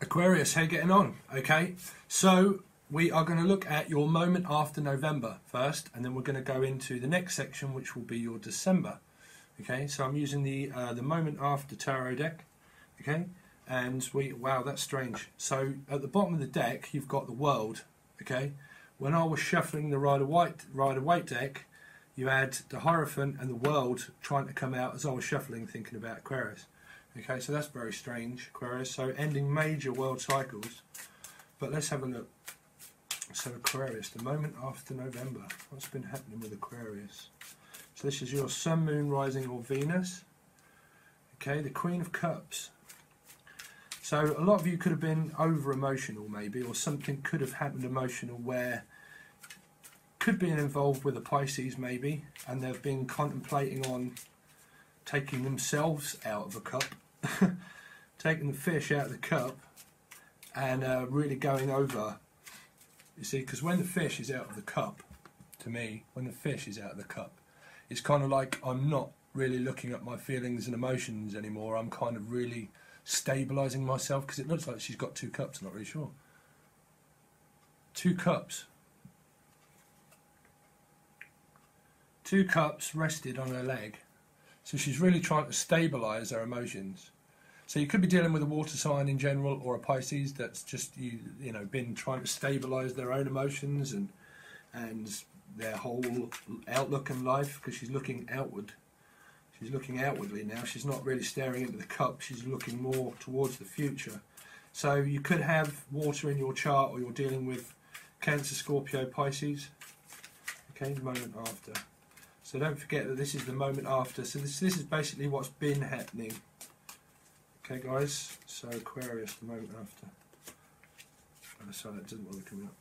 Aquarius, how you getting on? Okay, so we are going to look at your moment after November first, and then we're going to go into the next section, which will be your December. Okay, so I'm using the moment after tarot deck. Okay, and wow, that's strange. So at the bottom of the deck, you've got the world. Okay, when I was shuffling the Rider-Waite deck, you had the Hierophant and the world trying to come out as I was shuffling, thinking about Aquarius. Okay, so that's very strange, Aquarius. So ending major world cycles. But let's have a look. So Aquarius, the moment after November. What's been happening with Aquarius? So this is your Sun, Moon, Rising or Venus. Okay, the Queen of Cups. So a lot of you could have been over emotional maybe, or something could have happened emotional where could be involved with a Pisces maybe, and they've been contemplating on taking themselves out of a cup. Taking the fish out of the cup and really going over, you see, because when the fish is out of the cup, to me, when the fish is out of the cup, it's kind of like I'm not really looking at my feelings and emotions anymore. I'm kind of really stabilising myself, because it looks like she's got two cups, not really sure. Two cups. Two cups rested on her leg. So she's really trying to stabilise her emotions. So you could be dealing with a water sign in general, or a Pisces that's just you know been trying to stabilise their own emotions and their whole outlook in life, because she's looking outward. She's looking outwardly now. She's not really staring into the cup. She's looking more towards the future. So you could have water in your chart, or you're dealing with Cancer, Scorpio, Pisces. Okay, the moment after. So don't forget that this is the moment after. So this is basically what's been happening. Okay, guys. So Aquarius, the moment after. Oh, sorry, that doesn't want to come out.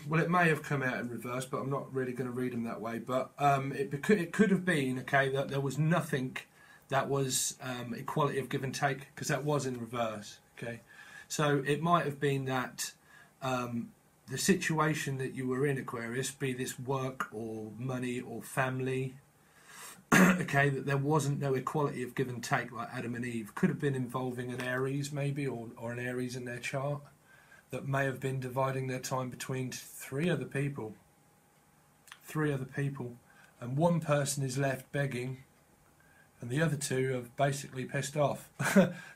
Well, it may have come out in reverse, but I'm not really going to read them that way. But it could have been, okay, that there was nothing that was equality of give and take, because that was in reverse. Okay, so it might have been that the situation that you were in, Aquarius, be this work or money or family, okay, that there wasn't no equality of give and take like Adam and Eve. Could have been involving an Aries maybe, or an Aries in their chart, that may have been dividing their time between three other people, and one person is left begging, and the other two have basically pissed off.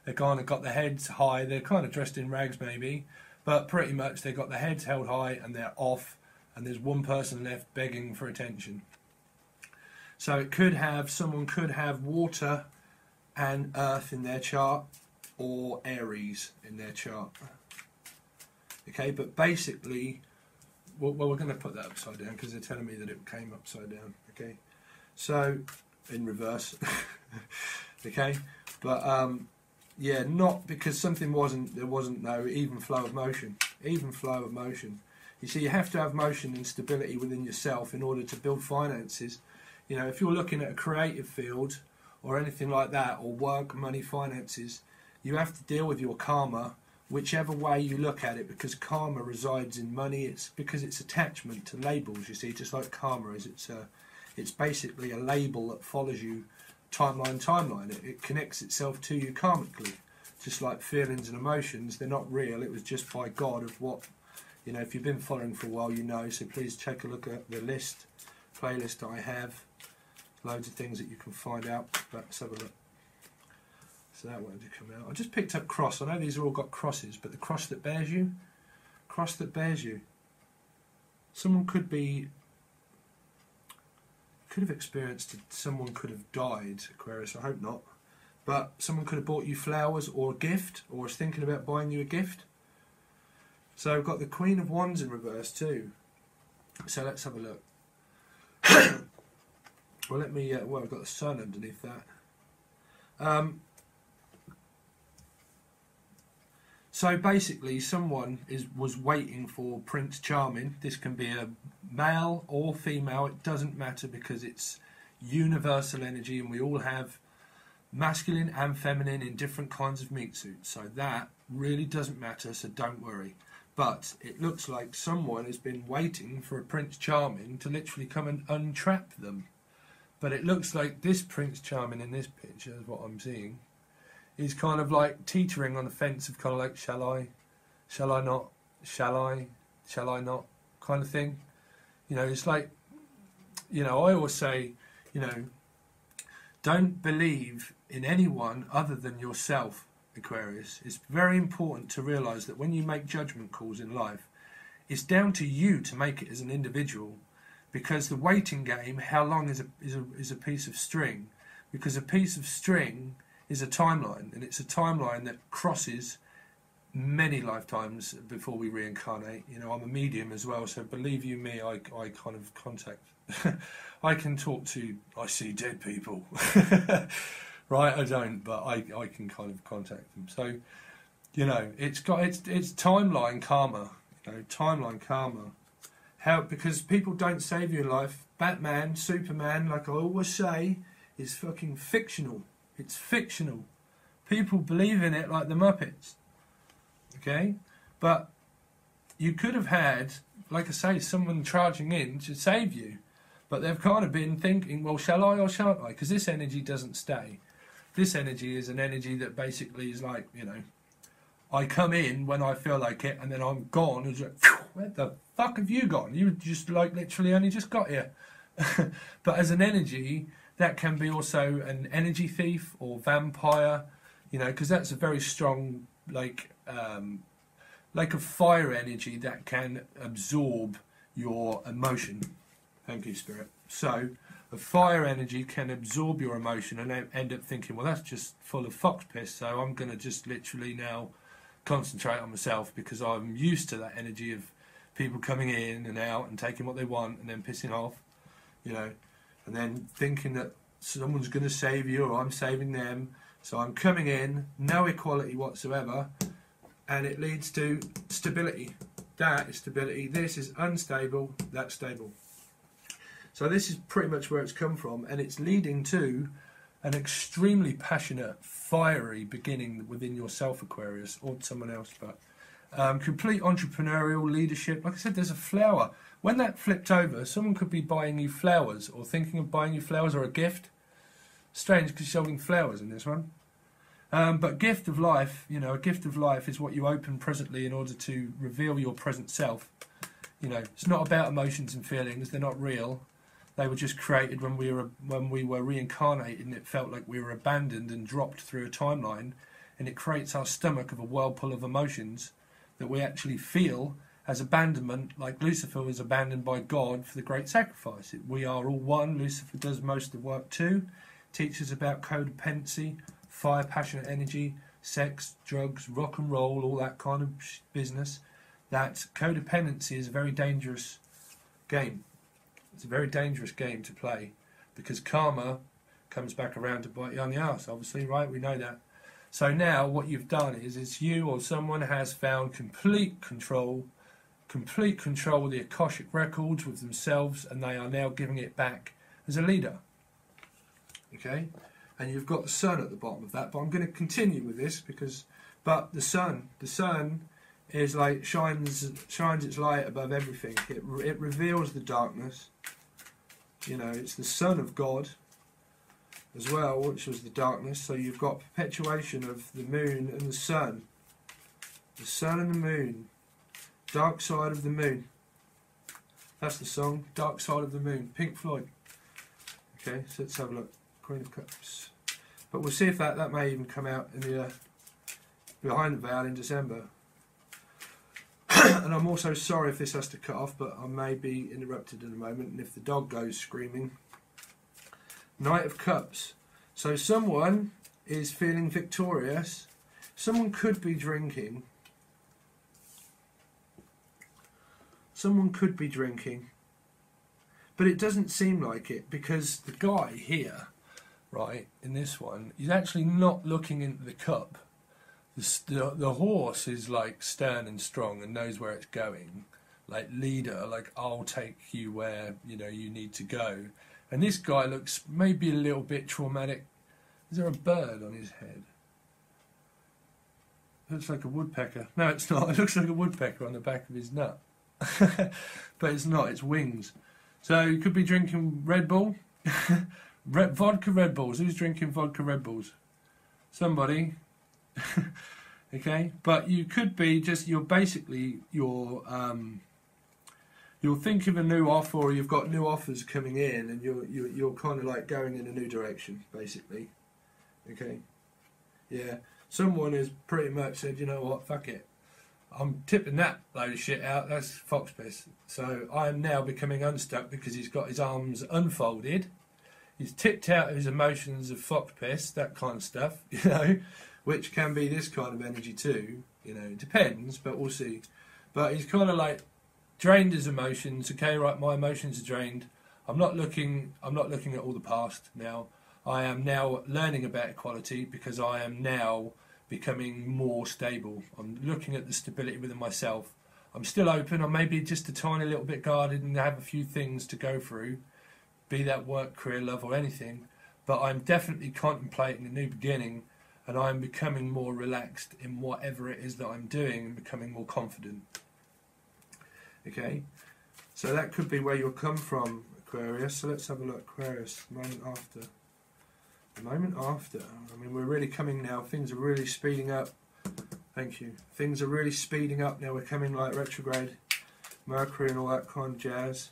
They kind of got their heads high, they're kind of dressed in rags maybe, but pretty much they've got their heads held high and they're off, and there's one person left begging for attention. So it could have, someone could have water and earth in their chart, or Aries in their chart. Okay, but basically, well we're going to put that upside down because they're telling me that it came upside down. Okay, so in reverse. Okay, but yeah, not because something there wasn't no even flow of motion. Even flow of motion. You see, you have to have motion and stability within yourself in order to build finances. You know, if you're looking at a creative field or anything like that, or work, money, finances, you have to deal with your karma, whichever way you look at it, because karma resides in money. It's because it's attachment to labels, you see, just like karma is. It's basically a label that follows you timeline. It connects itself to you karmically, just like feelings and emotions. They're not real. It was just by God of what, you know, if you've been following for a while, you know. So please take a look at the playlist that I have. Loads of things that you can find out, but let's have a look. So that wanted to come out. I just picked up cross. I know these are all got crosses, but the cross that bears you, someone could have experienced it. Someone could have died, Aquarius. I hope not. But someone could have bought you flowers or a gift, or was thinking about buying you a gift. So I've got the Queen of Wands in reverse too. So let's have a look. Well, let me. Well, I've got the Sun underneath that. So basically, someone was waiting for Prince Charming. This can be a male or female. It doesn't matter, because it's universal energy, and we all have masculine and feminine in different kinds of meat suits. So that really doesn't matter. So don't worry. But it looks like someone has been waiting for a Prince Charming to literally come and untrap them. But it looks like this Prince Charming in this picture, is what I'm seeing, is kind of like teetering on the fence of kind of like, shall I not, shall I not, kind of thing. You know, it's like, you know, I always say, you know, don't believe in anyone other than yourself, Aquarius. It's very important to realise that when you make judgment calls in life, it's down to you to make it as an individual, because the waiting game, how long is a piece of string? Because a piece of string is a timeline, and it's a timeline that crosses many lifetimes before we reincarnate. You know, I'm a medium as well, so believe you me, I kind of contact. I can talk to, I see dead people. Right, I don't, but I can kind of contact them. So, you know, it's timeline karma. You know, timeline karma. How, because people don't save you in life. Batman, Superman, like I always say, is fucking fictional. It's fictional. People believe in it like the Muppets. Okay? But you could have had, like I say, someone charging in to save you. But they've kind of been thinking, well, shall I or shan't I? Because this energy doesn't stay. This energy is an energy that basically is like, you know, I come in when I feel like it, and then I'm gone. It's like, where the fuck have you gone? You just like literally only just got here. But as an energy, that can be also an energy thief or vampire, you know, because that's a very strong, like a fire energy that can absorb your emotion. Thank you, Spirit. So, a fire energy can absorb your emotion and end up thinking, well, that's just full of fox piss, so I'm going to just literally now concentrate on myself, because I'm used to that energy of people coming in and out and taking what they want and then pissing off, you know, and then thinking that someone's going to save you or I'm saving them. So I'm coming in, no equality whatsoever, and it leads to stability. That is stability. This is unstable, that's stable. So this is pretty much where it's come from, and it's leading to an extremely passionate, fiery beginning within yourself, Aquarius, or someone else, but complete entrepreneurial leadership. Like I said, there's a flower. When that flipped over, someone could be buying you flowers or thinking of buying you flowers or a gift. Strange, because you're holding flowers in this one. But gift of life, you know, a gift of life is what you open presently in order to reveal your present self. You know, it's not about emotions and feelings. They're not real. They were just created when we were reincarnated, and it felt like we were abandoned and dropped through a timeline, and it creates our stomach of a whirlpool of emotions that we actually feel as abandonment, like Lucifer was abandoned by God for the great sacrifice. We are all one. Lucifer does most of the work too. Teaches about codependency, fire, passionate energy, sex, drugs, rock and roll, all that kind of business. That codependency is a very dangerous game. It's a very dangerous game to play, because karma comes back around to bite you on the arse, obviously, right? We know that. So now what you've done is you or someone has found complete control of the Akashic records with themselves, and they are now giving it back as a leader. Okay? And you've got the sun at the bottom of that, but I'm going to continue with this but the sun is like shines its light above everything. It reveals the darkness. You know, it's the Son of God as well, which was the darkness. So you've got perpetuation of the moon and the sun. The sun and the moon. Dark side of the moon. That's the song. Dark side of the moon. Pink Floyd. Okay, so let's have a look. Queen of Cups. But we'll see if that may even come out in the Behind the Veil in December. And I'm also sorry if this has to cut off, but I may be interrupted in a moment, and if the dog goes screaming. Knight of Cups. So someone is feeling victorious. Someone could be drinking. Someone could be drinking. But it doesn't seem like it, because the guy here, right, in this one, he's actually not looking into the cup. The horse is like stern and strong and knows where it's going, like leader, like I'll take you where you know you need to go. And this guy looks maybe a little bit traumatic. Is there a bird on his head? Looks like a woodpecker. No, it's not. It looks like a woodpecker on the back of his nut. But it's not. It's wings. So you could be drinking Red Bull. Vodka Red Bulls. Who's drinking vodka Red Bulls? Somebody. Okay, but you could be just, you're thinking of a new offer, or you've got new offers coming in, and you're kind of like going in a new direction, basically. Okay, yeah. Someone has pretty much said, you know what, fuck it, I'm tipping that load of shit out. That's fox piss. So I am now becoming unstuck because he's got his arms unfolded. He's tipped out his emotions of fox piss, that kind of stuff, you know, which can be this kind of energy too. You know, it depends, but we'll see. But he's kind of like drained his emotions. Okay, right, my emotions are drained. I'm not looking at all the past now. I am now learning about equality because I am now becoming more stable. I'm looking at the stability within myself. I'm still open. I'm maybe just a tiny little bit guarded and have a few things to go through, be that work, career, love, or anything. But I'm definitely contemplating a new beginning, and I'm becoming more relaxed in whatever it is that I'm doing and becoming more confident. Okay, so that could be where you'll come from, Aquarius. So let's have a look, Aquarius, the moment after. The moment after, I mean, we're really coming now, things are really speeding up. Thank you. Things are really speeding up now, we're coming like retrograde, Mercury and all that kind of jazz.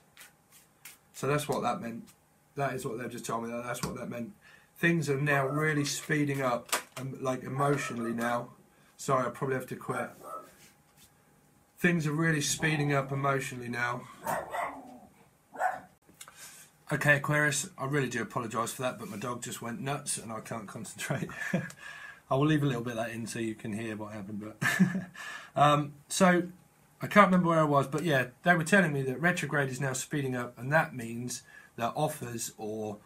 So that's what that meant. That is what they've just told me, that's what that meant. Things are now really speeding up, like emotionally now. Sorry, I'll probably have to quit. Things are really speeding up emotionally now. Okay, Aquarius, I really do apologise for that, but my dog just went nuts and I can't concentrate. I will leave a little bit of that in so you can hear what happened. But so, I can't remember where I was, but yeah, they were telling me that retrograde is now speeding up, and that means that offers or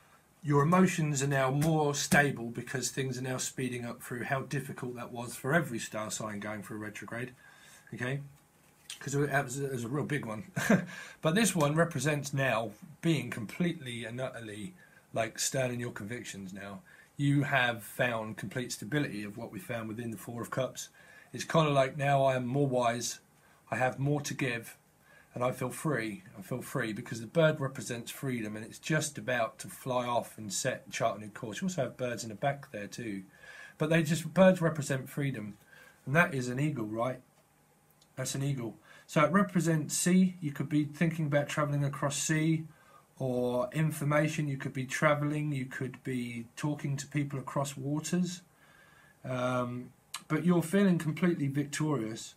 your emotions are now more stable because things are now speeding up through how difficult that was for every star sign going through retrograde. Okay? Because it was a real big one. But this one represents now being completely and utterly like stern in your convictions now. You have found complete stability of what we found within the Four of Cups. It's kind of like now I am more wise, I have more to give, and I feel free. I feel free because the bird represents freedom, and it's just about to fly off and chart a new course. You also have birds in the back there too. But birds represent freedom, and that is an eagle, right? That's an eagle. So it represents sea. You could be thinking about travelling across sea, or information. You could be travelling. You could be talking to people across waters. But you're feeling completely victorious.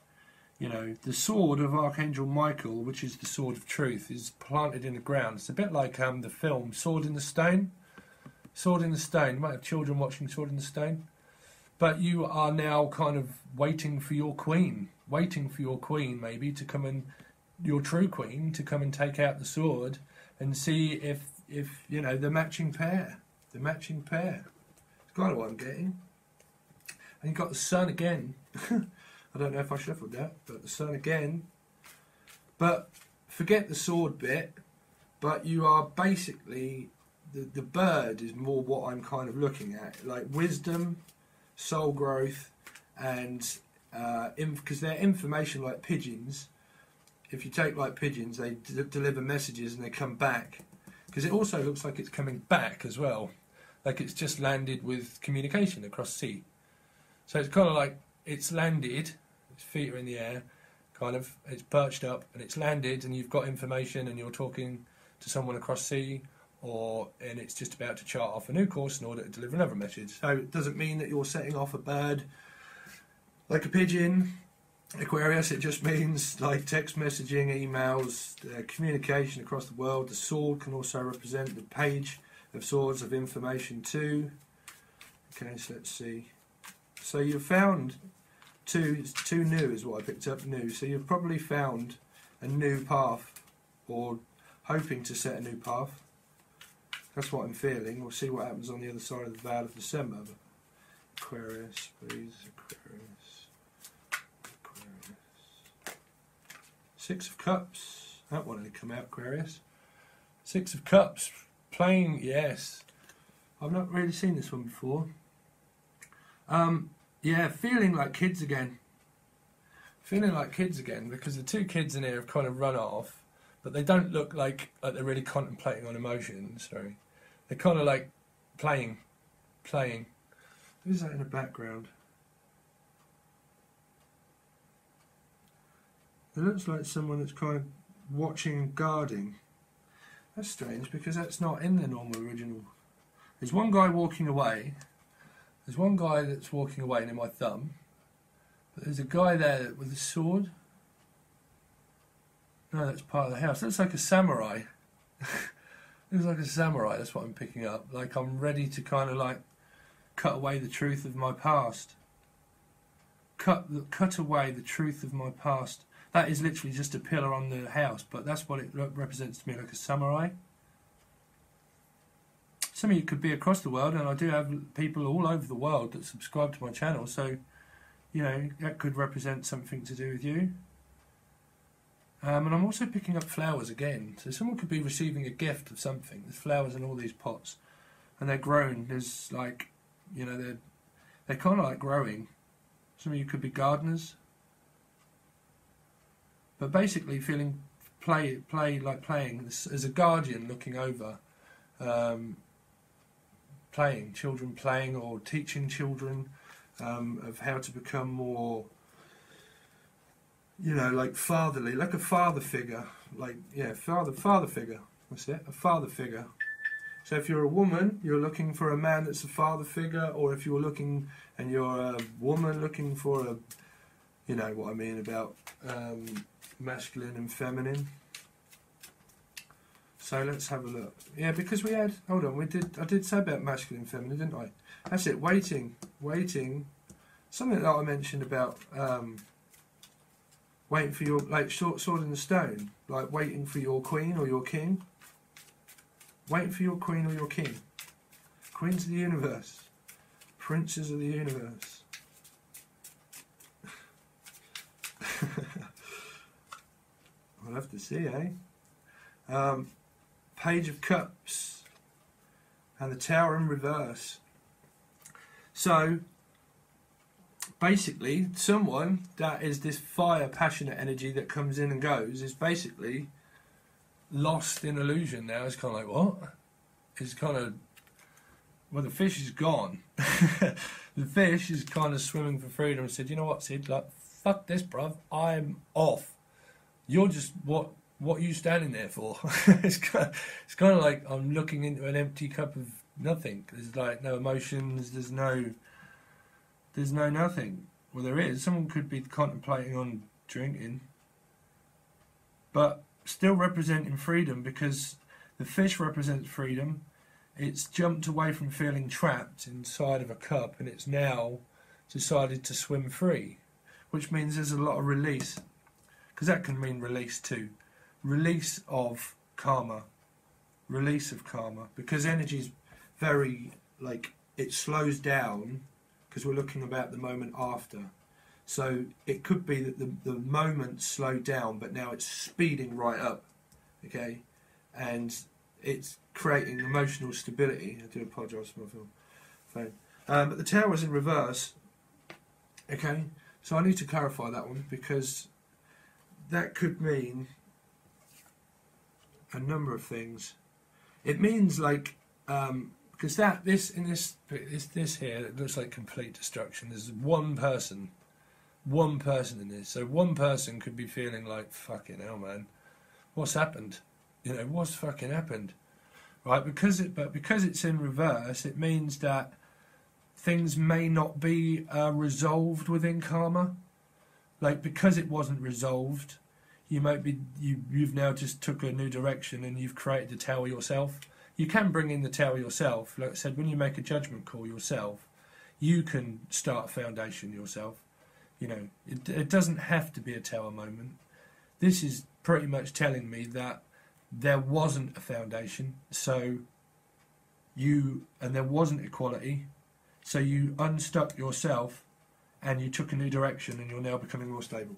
You know, the sword of Archangel Michael, which is the sword of truth, is planted in the ground. It's a bit like the film Sword in the Stone. Sword in the Stone. You might have children watching Sword in the Stone. But you are now kind of waiting for your queen. Waiting for your queen, maybe, to come and, your true queen, to come and take out the sword and see if you know, the matching pair. The matching pair. It's kind of what I'm getting. And you've got the sun again. I don't know if I shuffled that, but the sun again. But forget the sword bit, but you are basically, the bird is more what I'm kind of looking at. Like wisdom, soul growth, and because they're information like pigeons. If you take like pigeons, they deliver messages and they come back. Because it also looks like it's coming back as well. Like it's just landed with communication across sea. So it's kind of like it's landed, its feet are in the air, kind of, it's perched up and it's landed and you've got information and you're talking to someone across sea, and it's just about to chart off a new course in order to deliver another message. So it doesn't mean that you're setting off a bird like a pigeon, Aquarius. It just means like text messaging, emails, communication across the world. The sword can also represent the page of swords of information too. Okay, so let's see. So you've found two new is what I picked up, new. So you've probably found a new path, or hoping to set a new path. That's what I'm feeling. We'll see what happens on the other side of the veil of December. But Aquarius, please, Aquarius. Aquarius. Six of Cups. That one had come out, Aquarius. Six of Cups. Plain, yes. I've not really seen this one before. Yeah, feeling like kids again. Feeling like kids again, because the two kids in here have kind of run off, but they don't look like they're really contemplating on emotions. Sorry. They're kind of like playing. Who's that in the background? It looks like someone that's kind of watching and guarding. That's strange because that's not in the normal original. There's one guy walking away. There's one guy that's walking away near my thumb. But there's a guy there with a sword. No, that's part of the house. Looks like a samurai. Looks like a samurai, that's what I'm picking up. Like I'm ready to kind of like cut away the truth of my past. Cut away the truth of my past. That is literally just a pillar on the house, but that's what it represents to me, like a samurai. Some of you could be across the world, and I do have people all over the world that subscribe to my channel, so, you know, that could represent something to do with you. And I'm also picking up flowers again, so someone could be receiving a gift of something. There's flowers in all these pots, and they're grown. There's like, you know, they're kind of like growing. Some of you could be gardeners. But basically feeling playing as a guardian looking over, children playing or teaching children of how to become more, you know, like fatherly, like a father figure, like, yeah, father figure, that's it, a father figure. So if you're a woman, you're looking for a man that's a father figure, or if you're looking, and you're a woman looking for a, you know what I mean about masculine and feminine. So let's have a look. Yeah, because we had, hold on, I did say about masculine and feminine, didn't I? That's it, waiting. Something that I mentioned about waiting for your, like, sword in the stone, like waiting for your queen or your king. Waiting for your queen or your king. Queens of the universe. Princes of the universe. I'll have to see, eh? Page of Cups. And the Tower in reverse. So, basically, someone that is this fire, passionate energy that comes in and goes is basically lost in illusion now. It's kind of like, what? It's kind of, well, the fish is gone. The fish is kind of swimming for freedom and said, you know what, Sid, like, fuck this, bruv, I'm off. You're just, what are you standing there for? It's kind of like I'm looking into an empty cup of nothing. There's like no emotions, there's no nothing. Well, there is. Someone could be contemplating on drinking, but still representing freedom, because the fish represents freedom. It's jumped away from feeling trapped inside of a cup, and it's now decided to swim free, which means there's a lot of release, because that can mean release too. Release of karma. Release of karma, because energy is very, like, it slows down, because we're looking about the moment after. So it could be that the moment slowed down, but now it's speeding right up, okay? And it's creating emotional stability. I do apologise for my phone. But the tower is in reverse, okay? So I need to clarify that one, because that could mean a number of things. It means, like, because this here, it looks like complete destruction. There's one person in this, so one person could be feeling like, fucking hell, man, what's happened? You know, what's fucking happened, right? Because it's in reverse, it means that things may not be resolved within karma. Like, because it wasn't resolved, you might be you've now just took a new direction and you've created the tower yourself. You can bring in the tower yourself. Like I said, when you make a judgment call yourself, you can start a foundation yourself. You know, it doesn't have to be a tower moment. This is pretty much telling me that there wasn't a foundation, so there wasn't equality, so you unstuck yourself and you took a new direction, and you're now becoming more stable.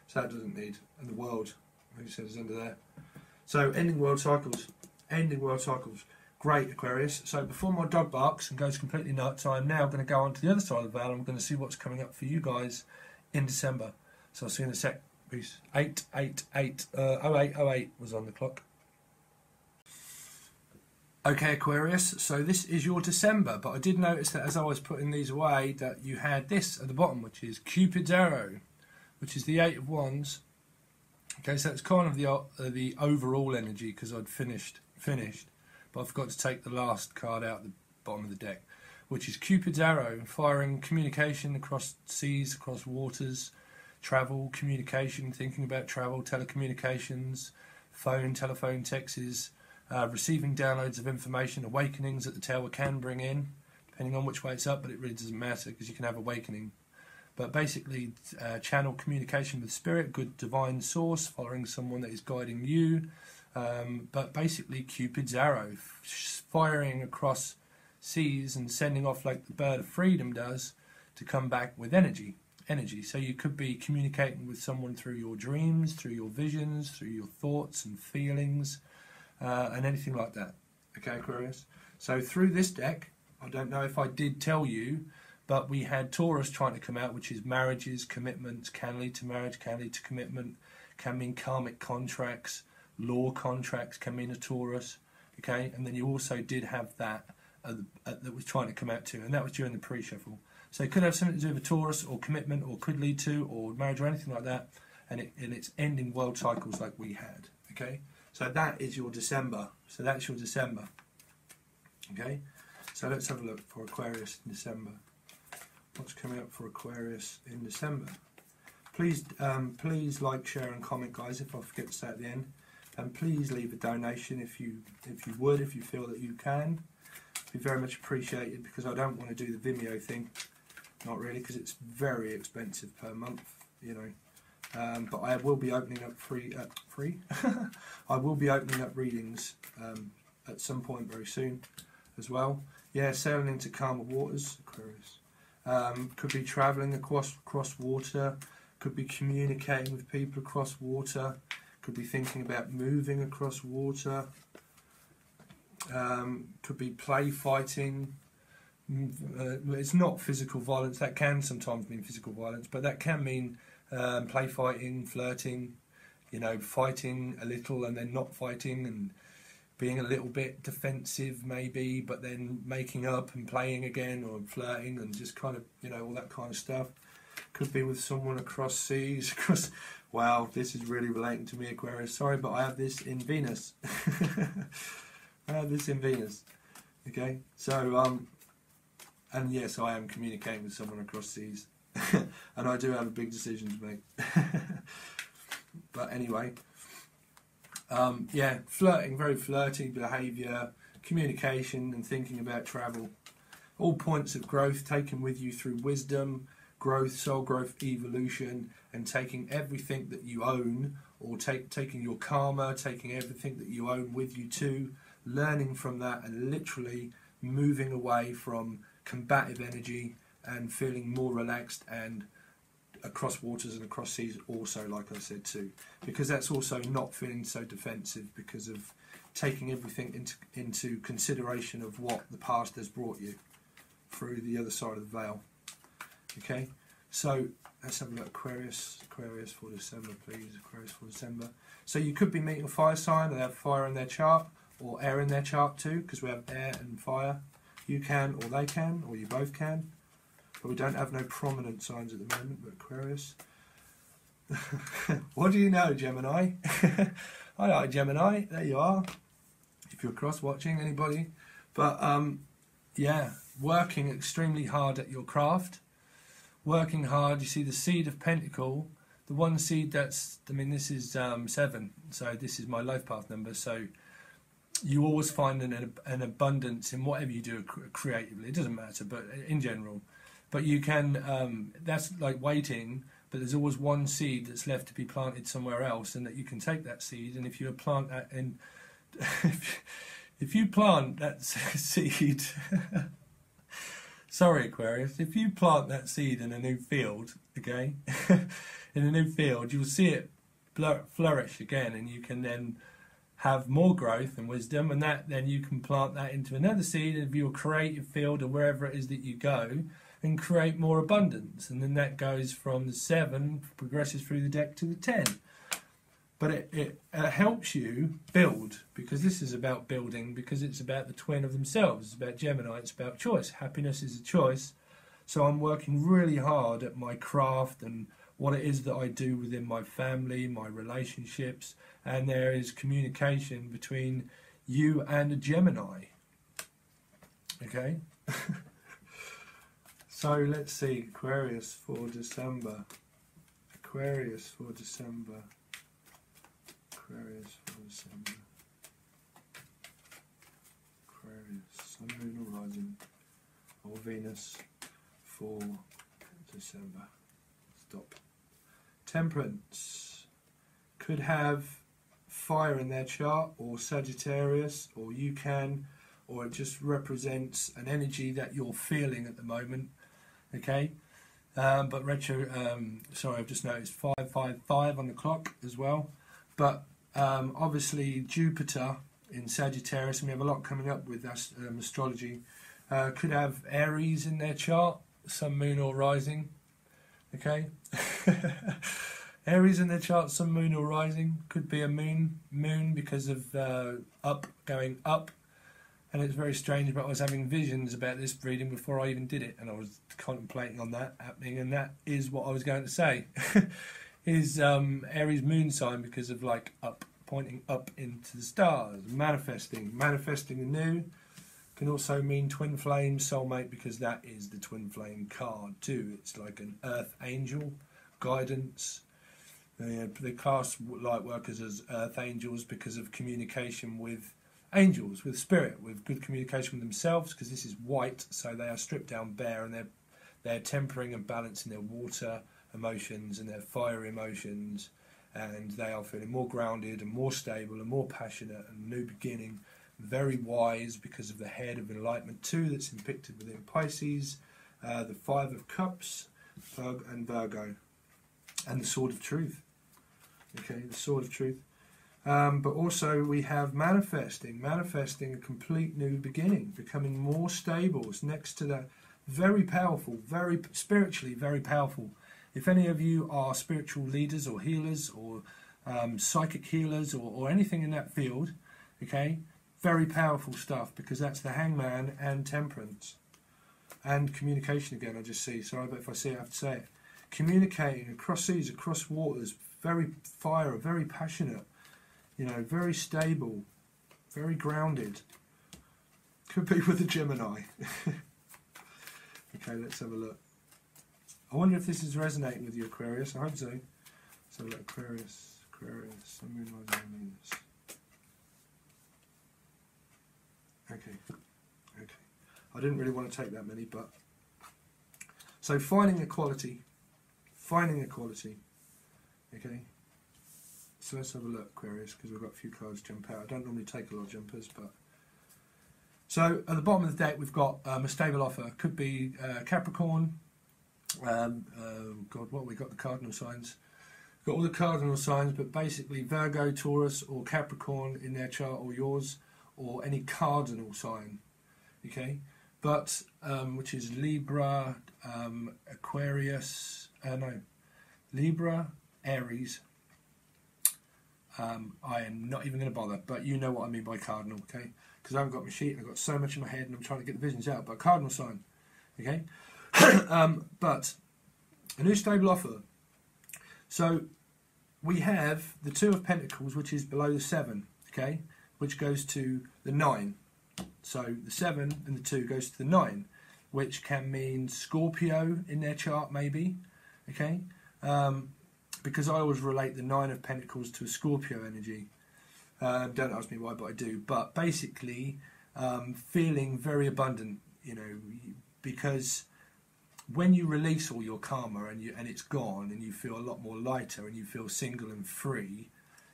So that doesn't need, and the world, like I said, is under there. So ending world cycles. Ending world cycles. Great, Aquarius. So before my dog barks and goes completely nuts, I'm now going to go on to the other side of the veil. I'm going to see what's coming up for you guys in December. So I'll see you in a sec. Peace. 0808 was on the clock. Okay, Aquarius, so this is your December, but I did notice that as I was putting these away that you had this at the bottom, which is Cupid's arrow, which is the 8 of Wands, Okay, so it's kind of the overall energy, because I'd finished, but I forgot to take the last card out the bottom of the deck, which is Cupid's arrow, firing communication across seas, across waters, travel, communication, thinking about travel, telecommunications, phone, telephone, texts, receiving downloads of information, awakenings that the tower can bring in, depending on which way it's up, but it really doesn't matter because you can have awakening. But basically, channel communication with spirit, good divine source, following someone that is guiding you. But basically, Cupid's arrow, firing across seas and sending off like the bird of freedom does, to come back with energy. So you could be communicating with someone through your dreams, through your visions, through your thoughts and feelings, and anything like that. Okay, Aquarius? So through this deck, I don't know if I did tell you, but we had Taurus trying to come out, which is marriages, commitments, can lead to marriage, can lead to commitment, can mean karmic contracts, law contracts can mean a Taurus, okay? And then you also did have that that was trying to come out too, and that was during the pre-shuffle. So it could have something to do with a Taurus or commitment, or could lead to, or marriage or anything like that, and it's ending world cycles like we had, okay? So that is your December. So that's your December, okay? So let's have a look for Aquarius in December. What's coming up for Aquarius in December? Please like, share and comment, guys, if I forget to say at the end. And please leave a donation if you feel that you can. It'd be very much appreciated, because I don't want to do the Vimeo thing. Not really, because it's very expensive per month, you know. But I will be opening up I will be opening up readings at some point very soon as well. Yeah, sailing into calmer waters, Aquarius. Could be travelling across water, could be communicating with people across water, could be thinking about moving across water, could be play fighting. It's not physical violence. That can sometimes mean physical violence, but that can mean play fighting, flirting, you know, fighting a little and then not fighting, and being a little bit defensive maybe, but then making up and playing again, or flirting and just kind of, you know, all that kind of stuff. Could be with someone across seas. Wow, this is really relating to me, Aquarius. Sorry, but I have this in Venus. I have this in Venus. Okay, so, and yes, I am communicating with someone across seas. And I do have a big decision to make. But anyway, yeah, flirting, very flirty behaviour, communication and thinking about travel. All points of growth taken with you through wisdom, growth, soul growth, evolution, and taking everything that you own, or taking your karma, taking everything that you own with you too, learning from that and literally moving away from combative energy and feeling more relaxed, and across waters and across seas also, like I said too, because that's also not feeling so defensive, because of taking everything into consideration of what the past has brought you through the other side of the veil. Okay, so let's have a look. Aquarius for December, please. Aquarius for December. So you could be meeting a fire sign, and they have fire in their chart, or air in their chart too, because we have air and fire. You can, or they can, or you both can. But we don't have no prominent signs at the moment, but Aquarius. What do you know, Gemini? I like Gemini. There you are. If you're cross-watching, anybody. But, yeah, working extremely hard at your craft. Working hard. You see the seed of Pentacle. The one seed that's, I mean, this is 7. So this is my life path number. So you always find an abundance in whatever you do creatively. It doesn't matter, but in general. But you can, that's like waiting, but there's always one seed that's left to be planted somewhere else, and that you can take that seed, and if you plant that in, if you plant that seed, sorry Aquarius, if you plant that seed in a new field, okay, in a new field, you'll see it flourish again, and you can then have more growth and wisdom, and that then you can plant that into another seed of your creative field, or wherever it is that you go, and create more abundance. And then that goes from the 7, progresses through the deck to the 10. But it helps you build, because this is about building, because it's about the twin of themselves. It's about Gemini, it's about choice. Happiness is a choice. So I'm working really hard at my craft and what it is that I do within my family, my relationships, and there is communication between you and a Gemini. Okay? So let's see, Aquarius for December. Aquarius for December. Aquarius for December. Aquarius, Sun, Moon or Rising, or Venus for December. Stop. Temperance could have fire in their chart, or Sagittarius, or you can, or it just represents an energy that you're feeling at the moment. Okay, but sorry, I've just noticed 555 on the clock as well. But obviously Jupiter in Sagittarius, and we have a lot coming up with astrology, could have Aries in their chart, Sun, Moon or Rising. Okay, Aries in their chart, Sun, Moon or Rising, could be a moon because of going up. And it's very strange, but I was having visions about this reading before I even did it, and I was contemplating on that happening, and that is what I was going to say. Is Aries moon sign because of like up, pointing up into the stars, manifesting the new. Can also mean twin flame, soulmate, because that is the twin flame card too. It's like an earth angel, guidance. They class light workers as earth angels because of communication with angels, with spirit, with good communication with themselves, because this is white, so they are stripped down bare, and they're tempering and balancing their water emotions and their fire emotions, and they are feeling more grounded and more stable and more passionate and new beginning, very wise because of the head of enlightenment too that's depicted within Pisces, the 5 of Cups, and Virgo, and the Sword of Truth. Okay, the Sword of Truth. But also we have manifesting a complete new beginning, becoming more stable. It's next to that. Very powerful, very spiritually, very powerful. If any of you are spiritual leaders or healers or psychic healers or anything in that field, okay, very powerful stuff, because that's the Hangman and Temperance. And communication again, I just see. Sorry, but if I see it, I have to say it. Communicating across seas, across waters, very fire, very passionate. You know, very stable, very grounded. Could be with a Gemini. Okay, let's have a look. I wonder if this is resonating with you, Aquarius. I hope so. So look, Aquarius, Sun, Moon, Rising, Venus. Okay. I didn't really want to take that many, but so finding equality. Okay. So let's have a look, Aquarius, because we've got a few cards jump out. I don't normally take a lot of jumpers, but... So, at the bottom of the deck, we've got a stable offer. Could be Capricorn. God, what have we got? The cardinal signs. We've got all the cardinal signs, but basically Virgo, Taurus, or Capricorn in their chart, or yours, or any cardinal sign. Okay? But, which is Libra, Aquarius... Libra, Aries... I am not even going to bother, but you know what I mean by cardinal, okay? Because I haven't got my sheet and I've got so much in my head and I'm trying to get the visions out, but cardinal sign, okay? But a new stable offer. So we have the 2 of Pentacles, which is below the 7, okay? Which goes to the 9. So the 7 and the 2 goes to the 9, which can mean Scorpio in their chart maybe, okay? Because I always relate the 9 of Pentacles to a Scorpio energy. Don't ask me why, but I do. But basically, feeling very abundant, you know, because when you release all your karma and it's gone, and you feel a lot more lighter, and you feel single and free,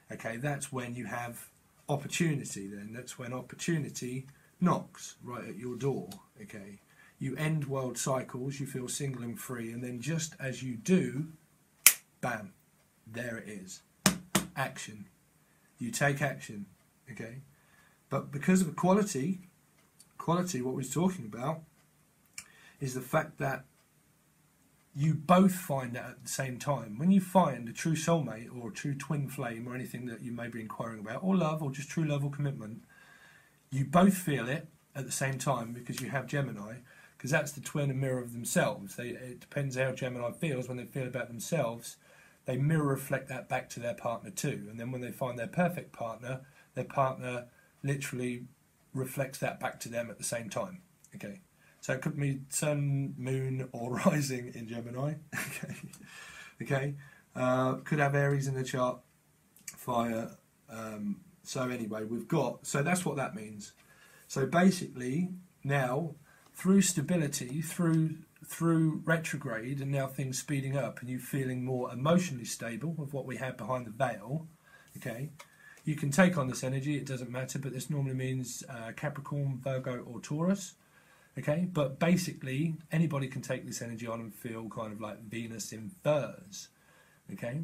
okay, that's when you have opportunity. Then that's when opportunity knocks right at your door. Okay, you end world cycles, you feel single and free, and then just as you do, bam. There it is. Action. You take action. Okay? But because of equality, what we're talking about is the fact that you both find that at the same time. When you find a true soulmate or a true twin flame or anything that you may be inquiring about, or love, or just true love or commitment, you both feel it at the same time because you have Gemini, because that's the twin and mirror of themselves. It depends how Gemini feels. When they feel about themselves, they mirror reflect that back to their partner too. And then when they find their perfect partner, their partner literally reflects that back to them at the same time. Okay, so it could be Sun, Moon, or Rising in Gemini. Okay, could have Aries in the chart, Fire. So anyway, so that's what that means. So basically, now through stability, through retrograde, and now things speeding up, and you feeling more emotionally stable of what we have behind the veil. Okay, you can take on this energy. It doesn't matter, but this normally means Capricorn, Virgo, or Taurus. Okay, but basically anybody can take this energy on and feel kind of like Venus in furs. Okay.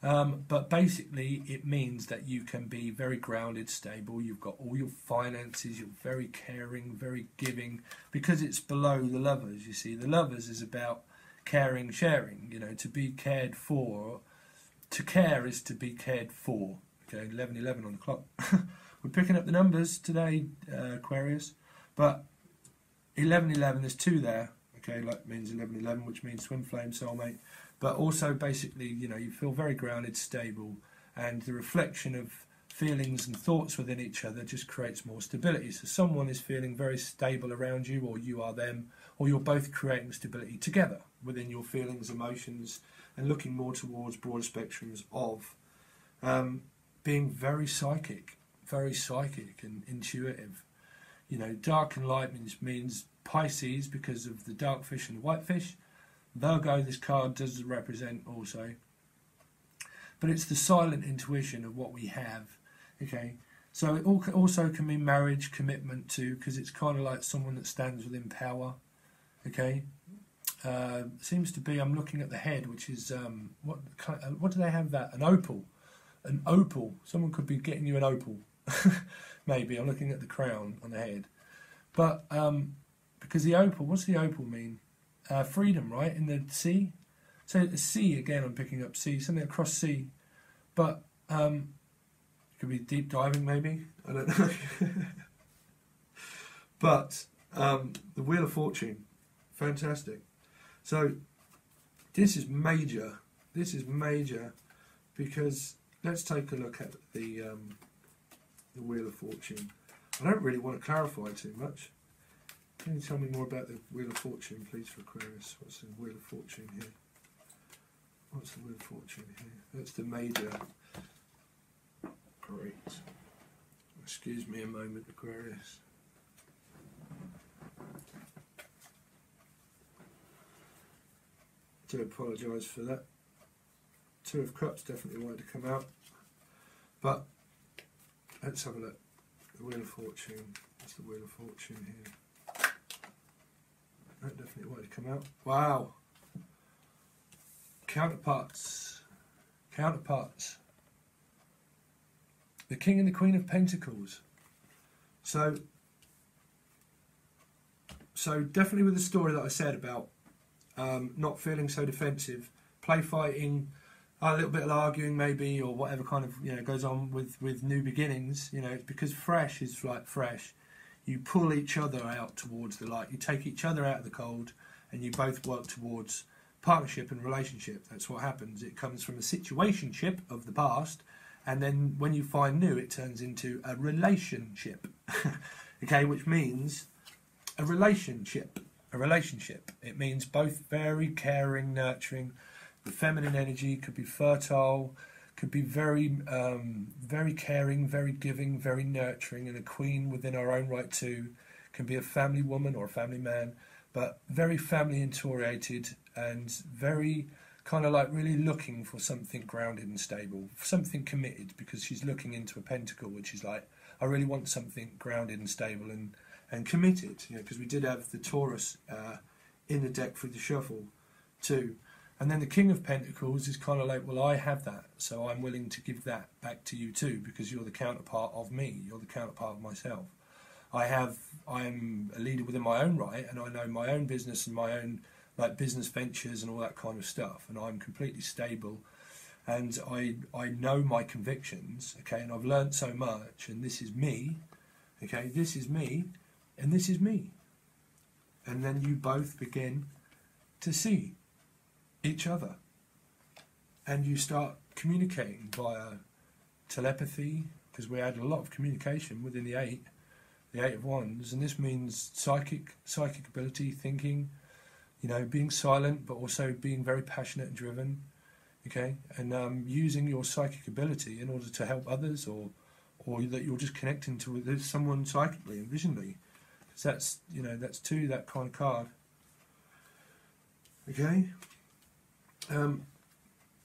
But basically it means that you can be very grounded, stable, you've got all your finances, you're very caring, very giving, because it's below the Lovers. You see, the Lovers is about caring, sharing, you know, to be cared for. To care is to be cared for. Okay, 11:11 on the clock. We're picking up the numbers today, Aquarius, but 11:11, there's 2 there. Okay, like means 11:11, which means twin flame, soulmate. But also, basically, you know, you feel very grounded, stable, and the reflection of feelings and thoughts within each other just creates more stability. So someone is feeling very stable around you, or you are them, or you're both creating stability together within your feelings, emotions, and looking more towards broader spectrums of being very psychic and intuitive. You know, dark and light means Pisces, because of the dark fish and the white fish. Virgo, this card does represent also, but it's the silent intuition of what we have. Okay, so it also can mean marriage, commitment too, because it's kind of like someone that stands within power. Okay, seems to be, I'm looking at the head, which is what do they have? That an opal. Someone could be getting you an opal. Maybe I'm looking at the crown on the head, but because the opal, what's the opal mean? Freedom, right, in the sea. So the sea, again, I'm picking up sea, something across sea, but it could be deep diving, maybe, I don't know. But the Wheel of Fortune, fantastic. So this is major because let's take a look at the Wheel of Fortune. I don't really want to clarify too much. Can you tell me more about the Wheel of Fortune, please, for Aquarius? What's the Wheel of Fortune here? What's the Wheel of Fortune here? That's the major. Great. Excuse me a moment, Aquarius. I do apologise for that. 2 of Cups definitely wanted to come out. But let's have a look. The Wheel of Fortune. What's the Wheel of Fortune here? That definitely wanted to come out. Wow. Counterparts. The King and the Queen of Pentacles. So definitely with the story that I said about not feeling so defensive, play fighting, a little bit of arguing maybe, or whatever kind of, you know, goes on with new beginnings. You know, because fresh is like fresh. You pull each other out towards the light. You take each other out of the cold, and you both work towards partnership and relationship. That's what happens. It comes from a situationship of the past, and then when you find new, it turns into a relationship. Okay, which means a relationship. It means both very caring, nurturing. The feminine energy could be fertile, could be very caring, very giving, very nurturing, and a queen within our own right too. Can be a family woman or a family man, but very family oriented and very kind of like really looking for something grounded and stable, something committed, because she's looking into a pentacle, which is like, I really want something grounded and stable and committed, you know, because we did have the Taurus in the deck for the shuffle too. And then the King of Pentacles is kind of like, well, I have that, so I'm willing to give that back to you too, because you're the counterpart of me, you're the counterpart of myself. I'm a leader within my own right, and I know my own business and my own like business ventures and all that kind of stuff, and I'm completely stable, and I know my convictions, okay, and I've learned so much, and this is me, okay, this is me, and this is me. and then you both begin to see each other, and you start communicating via telepathy, because we had a lot of communication within the Eight of Wands, and this means psychic ability, thinking, you know, being silent but also being very passionate and driven, okay, and using your psychic ability in order to help others, or that you're just connecting to someone psychically and visionally, because that's, you know, that's too that kind of card, okay.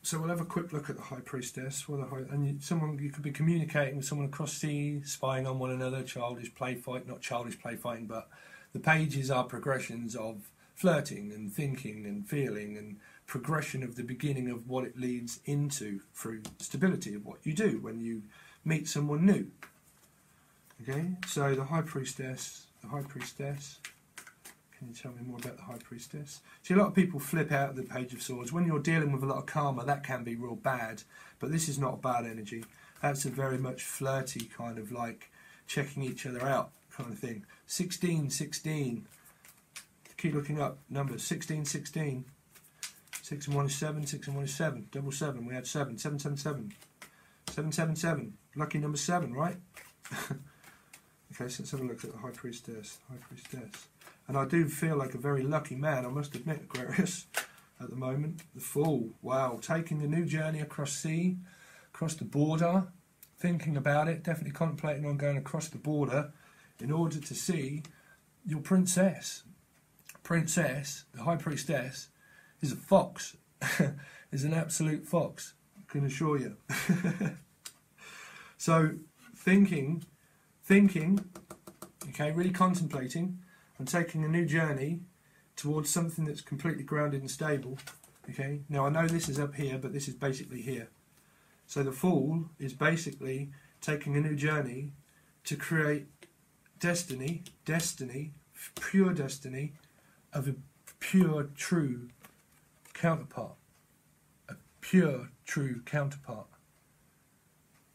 So we'll have a quick look at the High Priestess. You could be communicating with someone across sea, spying on one another, childish play fight, not childish play fighting, but the pages are progressions of flirting and thinking and feeling, and progression of the beginning of what it leads into through stability of what you do when you meet someone new. Okay, so the High Priestess, can you tell me more about the High Priestess? See, a lot of people flip out of the Page of Swords. When you're dealing with a lot of karma, that can be real bad, but this is not bad energy. That's a very much flirty kind of like checking each other out kind of thing. 16, 16. Keep looking up numbers. 16, 16. 6 and 1 is 7, 6 and 1 is 7. Double 7, we had 7. 7, 7, 7. 7, 7, 7. Lucky number 7, right? Okay, so let's have a look at the High Priestess. High Priestess. And I do feel like a very lucky man, I must admit, Aquarius, at the moment. The Fool, wow, taking a new journey across sea, across the border, thinking about it, definitely contemplating on going across the border in order to see your princess. Princess, the High Priestess, is a fox, is an absolute fox, I can assure you. So, thinking, okay, really contemplating, and taking a new journey towards something that's completely grounded and stable. Okay, now I know this is up here, but this is basically here. So the Fool is basically taking a new journey to create destiny, pure destiny, of a pure, true counterpart. A pure, true counterpart.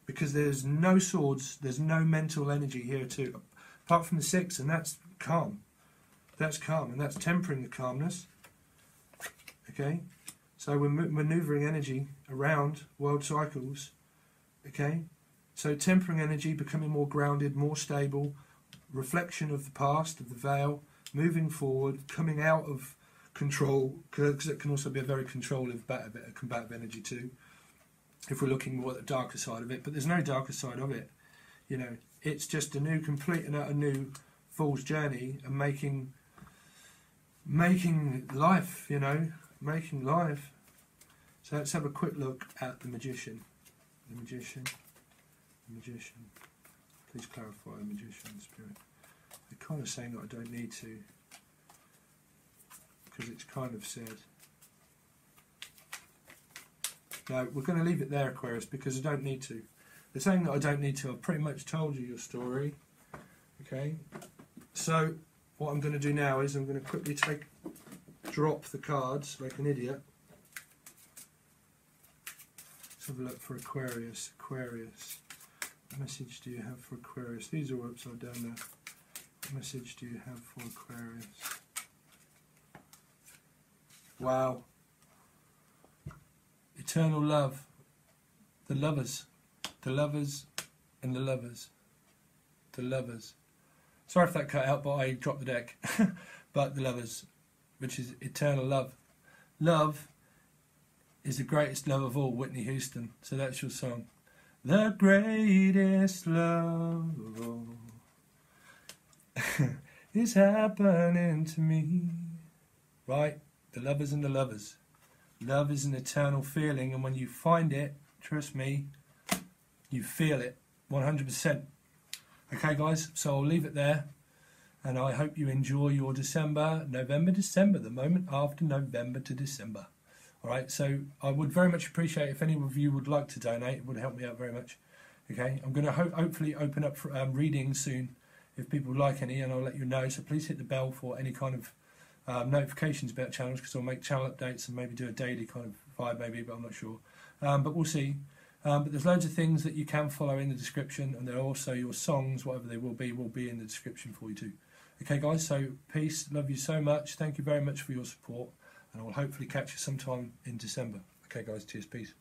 Because there's no swords, there's no mental energy here too, apart from the 6, and that's calm. That's calm, and that's tempering the calmness. Okay, so we're maneuvering energy around world cycles. Okay, so tempering energy, becoming more grounded, more stable, reflection of the past, of the veil, moving forward, coming out of control, because it can also be a very controlling, combative energy too, if we're looking more at the darker side of it. But there's no darker side of it. You know, it's just a new, complete and utter new Fool's journey, and making life, you know, making life. So let's have a quick look at the Magician. The Magician. Please clarify the Magician, Spirit. They're kind of saying that I don't need to, because it's kind of said. No, we're going to leave it there, Aquarius, because I don't need to. They're saying that I don't need to. I've pretty much told you your story. Okay, so what I'm going to do now is I'm going to quickly drop the cards like an idiot. Let's have a look for Aquarius. Aquarius. What message do you have for Aquarius? These are all upside down there. What message do you have for Aquarius? Wow. Eternal love. The lovers. The lovers and the lovers. The lovers. Sorry if that cut out, but I dropped the deck. But the lovers, which is eternal love. Love is the greatest love of all, Whitney Houston. So that's your song. The greatest love of all is happening to me. Right? The lovers and the lovers. Love is an eternal feeling, and when you find it, trust me, you feel it 100%. Okay guys, so I'll leave it there, and I hope you enjoy your December, the moment after November to December. Alright, so I would very much appreciate if any of you would like to donate. It would help me out very much. Okay, I'm going to hopefully open up for readings soon, if people would like any, and I'll let you know. So please hit the bell for any kind of notifications about channels, because I'll make channel updates and maybe do a daily kind of vibe maybe, but I'm not sure. But we'll see. But there's loads of things that you can follow in the description, and there are also your songs, whatever they will be in the description for you too. Okay guys, so peace, love you so much, thank you very much for your support, and I will hopefully catch you sometime in December. Okay guys, cheers, peace.